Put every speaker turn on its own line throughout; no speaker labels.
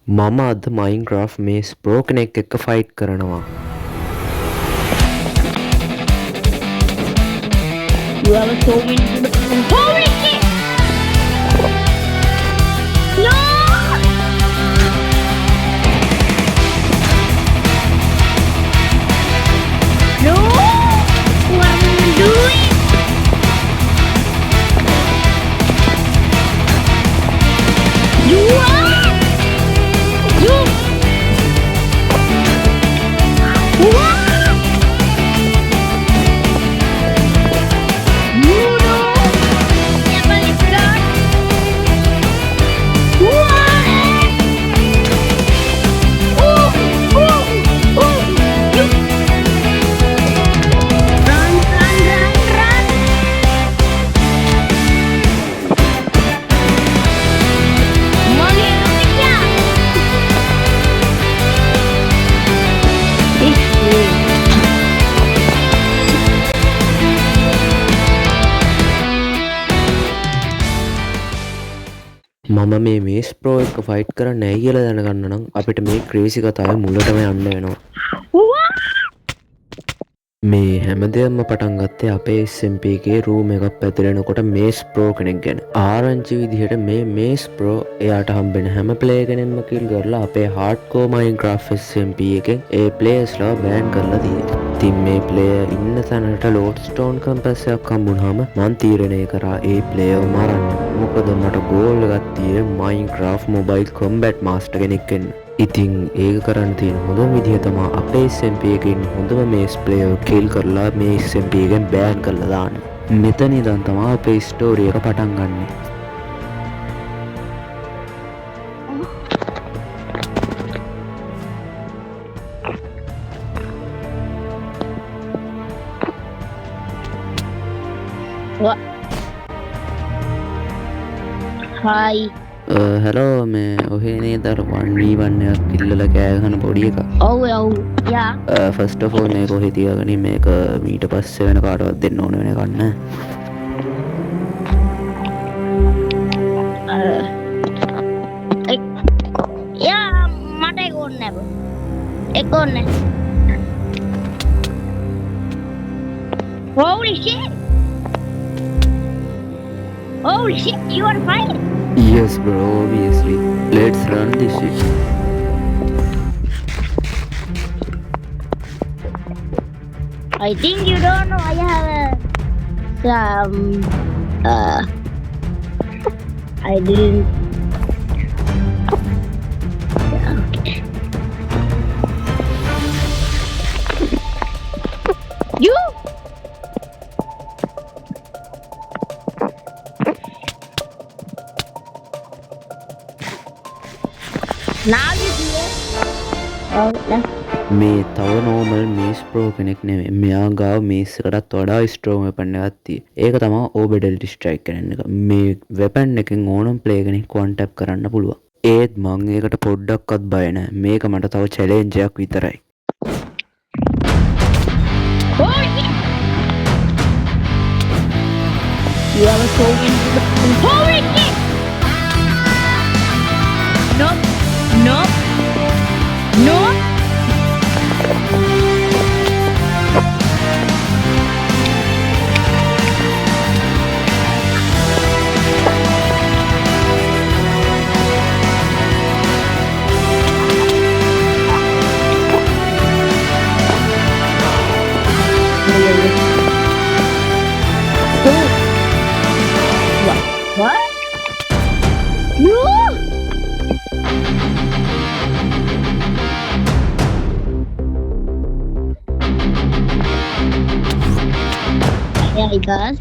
මම අද මයින්ක්‍රාෆ්ට් මේස් ප්‍රෝ කෙනෙක් එක්ක ෆයිට් කරනවා.
You have so many. Holy shit! No! No! What am I doing? You are! You! What? You know! Never let go! What? Oh! Oh! Oh! You! Run, run, run, run! Money, yeah! It's you.
මම මේ මේස් pro එක්ක fight කරන්න ඇයි කියලා දැනගන්න නම් අපිට මේ ක්‍රේසි කතාවේ මුලටම යන්න වෙනවා.
What?
මේ හැමදේම පටන් ගත්තේ අපේ SMP එකේ රූම් එකක් පැතිරෙනකොට මේස් ප්‍රෝ කෙනෙක් ගැන. ආරංචි විදිහට මේ මේස් ප්‍රෝ එයාට හම්බෙන හැම ප්ලේ කෙනෙක්ම කිල් කරලා අපේ හાર્ඩ්කෝර් මයින්ක්‍රාෆ්ට් SMP එකෙන් ඒ ප්ලේයර්ස්ලා බෑන් කරලා තියෙනවා. ඉතින් මේ ප්ලේයර් ඉන්න තැනට ලෝඩ් ස්ටෝන් කම්පස් එකක් හම්බුනහම මං තීරණය කරා ඒ ප්ලේයර් මරන්න. මොකද මට ගෝල් එකක් තියෙන්නේ මයින්ක්‍රාෆ්ට් මොබයිල් කොම්බැට් මාස්ටර් කෙනෙක් වෙන්න. ඉතින් ඒක කරන්න තියෙන හොඳම විදිහ තමයි අපේ SMP එකෙන් හොඳම මේස් ප්ලේයර් කිල් කරලා මේ SMP එකෙන් බෑන් කරලා දාන්න. මෙතන ඉඳන් තමයි අපේ ස්ටෝරි එක පටන් ගන්නෙ.
What? Hi.
හැලෝ මේ ඔහේ නේද අර 1v1 එකක් කිල්ලලා කෑ ගහන පොඩි එකා.
Oh, oh, yeah.
First of all මේක ඔහේ තියාගනි. මේක මීට පස්සේ වෙන කාටවත් දෙන්න ඕන වෙන එකක් නෑ.
Yeah, මට ඒක ඕනේ නැහැ. ඒක ඕනේ. Holy shit! Holy shit, you are fighting!
Yes bro, obviously. Let's run this shit.
I think you don't know I have some I didn't okay. You now you see it. Oh, that's
මේ තව normal මේස් pro කෙනෙක් නෙමෙයි. මෙයා ගාව මේස් එකටත් වඩා strong weapon එකක් තියෙනවා. ඒක තමයි ඕබෙඩල් ස්ට්‍රයික් කියන එක. මේ වෙපන් එකෙන් ඕනම ප්ලේ කෙනෙක් වන් ටැප් කරන්න පුළුවන්. ඒත් මං ඒකට පොඩ්ඩක්වත් බය නැහැ. මේක මට තව චැලෙන්ජ් එකක් විතරයි.
oh yeah. You have a soul into the holy shit! No, no, no. What? You? Yeah, I got.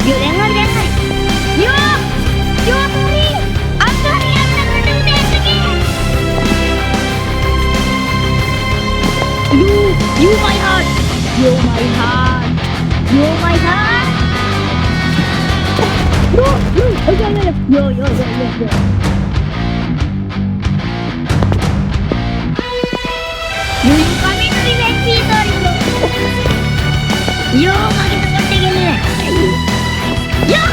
You dengar. You sorry. I'm sorry. I'm not gonna do that again. You my heart. You my heart. You my heart. Yo. You coming to revenge me, sorry bro. Yo, magi support එක එන්නේ නැහැ. Yo!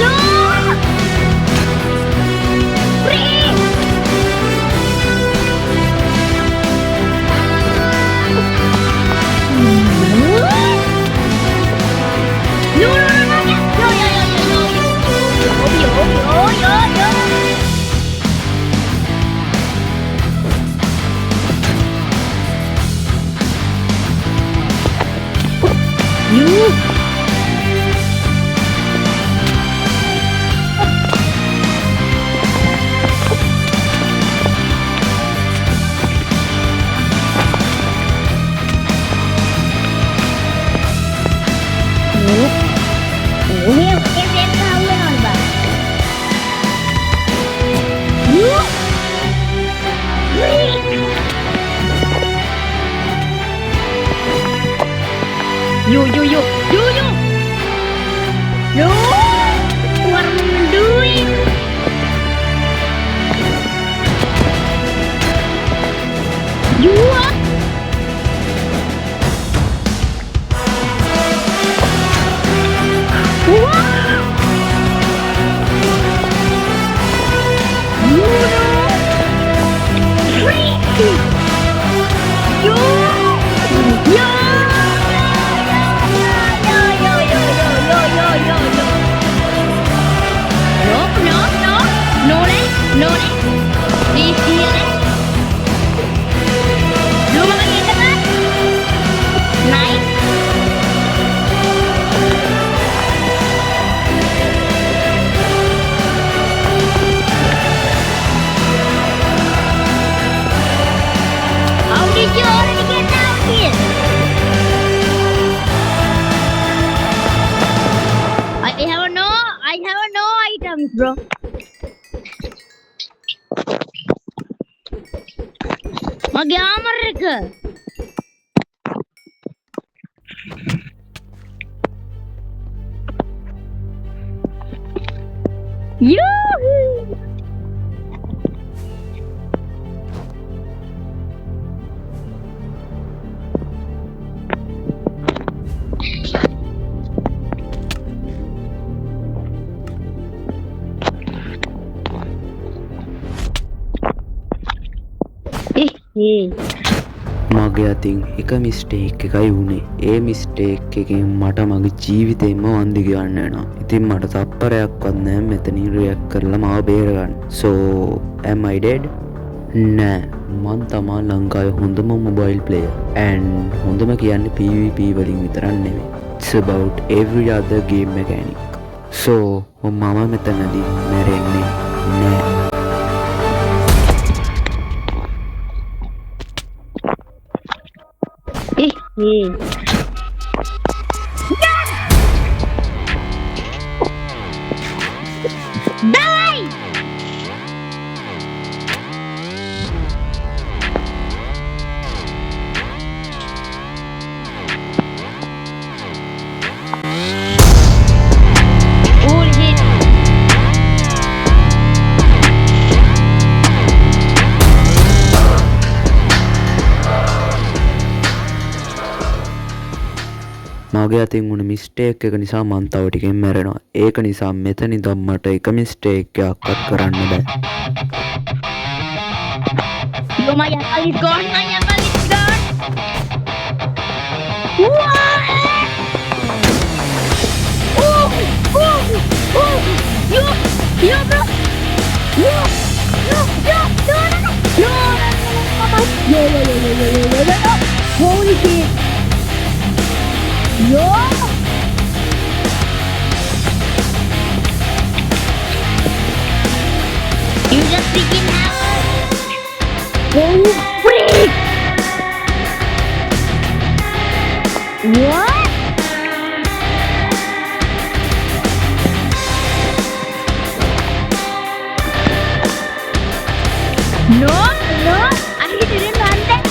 No! Free! No, no, no, no, no, yo, yo, yo, yo, yo, yo, yo, yo, yo. You. Ini SMK ulang Bang. You. Yo, yo, yo, yo, yo. Yo. Keluar duit. You. Wow. You know. Free. You. Yo. No, please hear it. Lu mau gitu kan? Naik. How did you already get down here? I have no items, bro. Magi armor එක. Yoo-hoo!
මගේ අතින් එක mistake එකයි වුණේ. ඒ mistake එකෙන් මට මගේ ජීවිතේම වන්දි ගන්න වෙනවා. ඉතින් මට තප්පරයක්වත් නැහැ මෙතනින් රියැක්ට් කරලා මාව බේරගන්න. So am I dead? නෑ, මං තමා ලංකාවේ හොඳම මොබයිල් ප්ලේයර්. and හොඳම කියන්නේ PvP වලින් විතරක් නෙමෙයි. It's about every other game mechanic. So මම මෙතනදී මැරෙන්නේ නෑ.
Давай! Улетит.
මගේ අතින් වුණ මිස්ටේක් එක නිසා මං තව ටිකෙන් මැරෙනවා. ඒක නිසා මෙතන ඉඳන් මට එක මිස්ටේක් එකක්වත් කරන්න බෑ.
Yo, my apple is gone. My apple is gone. What? Oh, oh, oh. Yo, bro. Yo, no, no, no, no, no. Yo, yo, yo, yo, yo, yo, yo, yo, yo. Holy shit. Yo. You just freaking out. Oh, freak! What? No, no, I didn't want that.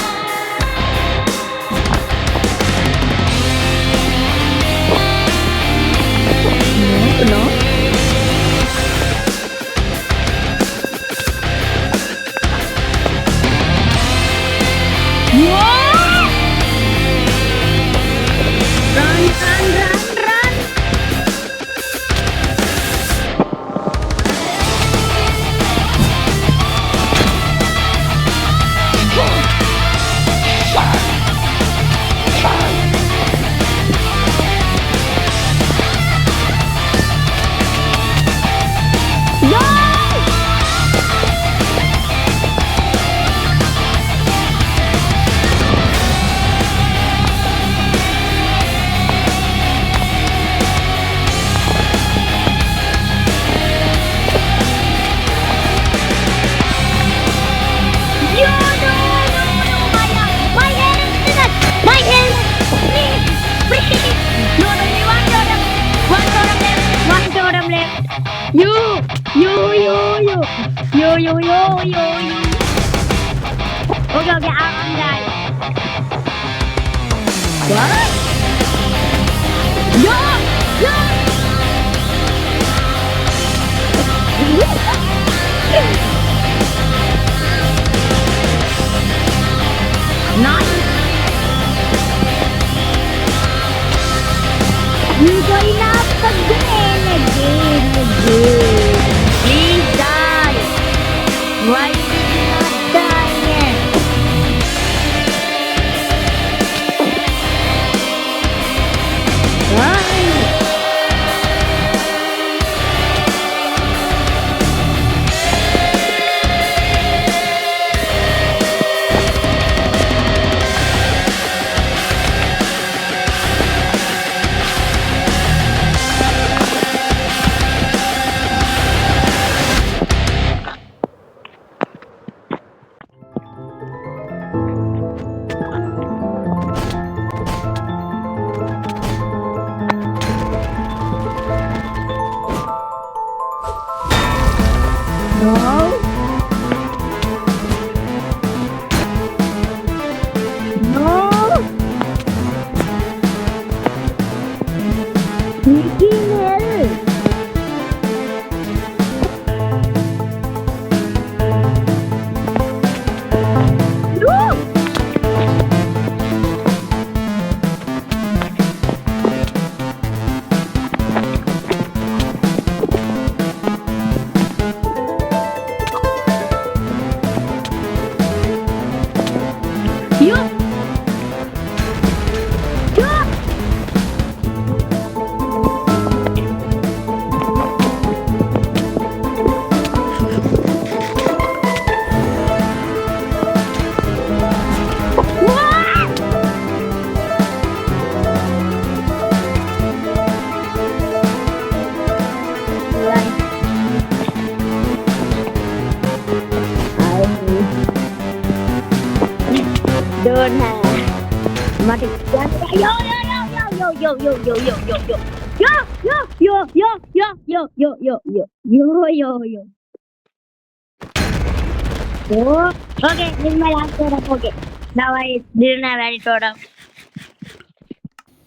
You, you, you, you, you, you, you, you, you. Okay, okay, I'm done. What? Yo, yo. Nice. You're going up again. Please die. Why did you not die yet? Why? No. No. Mickey Mouse. No. You. You. What? Don't have. Mati. Yo, yo, yo, yo, yo, yo, yo, yo, yo, yo, yo, yo, yo, yo, yo, yo, yo, yo, yo. Oh, okay, this is my last product. Okay, now I didn't have any product.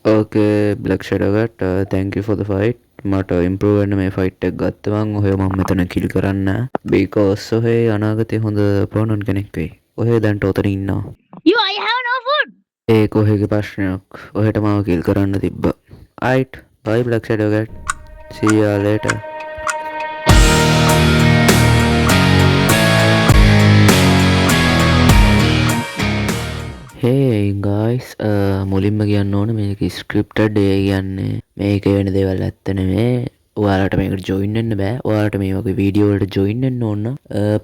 Okay බ්ලක් ෂඩගට thank for the fight මට ඉම්පරුවන්න මේ fight එක් ගත්තවන් ඔහය මම මෙතන කිල් කරන්න බේකෝස් ඔහේ අනාගතය හොඳ ප්‍රෝණන් කෙනෙක් වෙයි ඔහේ දැන්ට ඔතන ඉන්නවා
You, I have no food.
ඒ කොහෙගේ ප්‍රශ්නයක් ඔහට මාව කිල් කරන්න තිබ්බ අයිට් බයි බ්ලක් ෂඩගට සියාලට හේ ගයිස් මුලින්ම කියන්න ඕන මේක ස්ක්‍රිප්ටඩ් ඒ කියන්නේ මේක වෙන දේවල් ඇත්තනෙමේ ඔයාලට මේකට ජොයින්න්න බෑ ඔයාලට මේ වගේ වීඩියෝලට ජොයින්න්න ඕන්න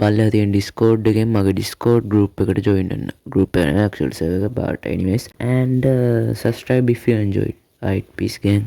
පල්ල තියෙන් ඩිස්කෝඩ් එකෙන් මගේ ඩිස්කෝඩ් ගරුප් එකට ජොයින්න්න ගරුප් ක්ෂල්සක බට නිවස් and subscribe if you enjoyed. Alright, peace gang.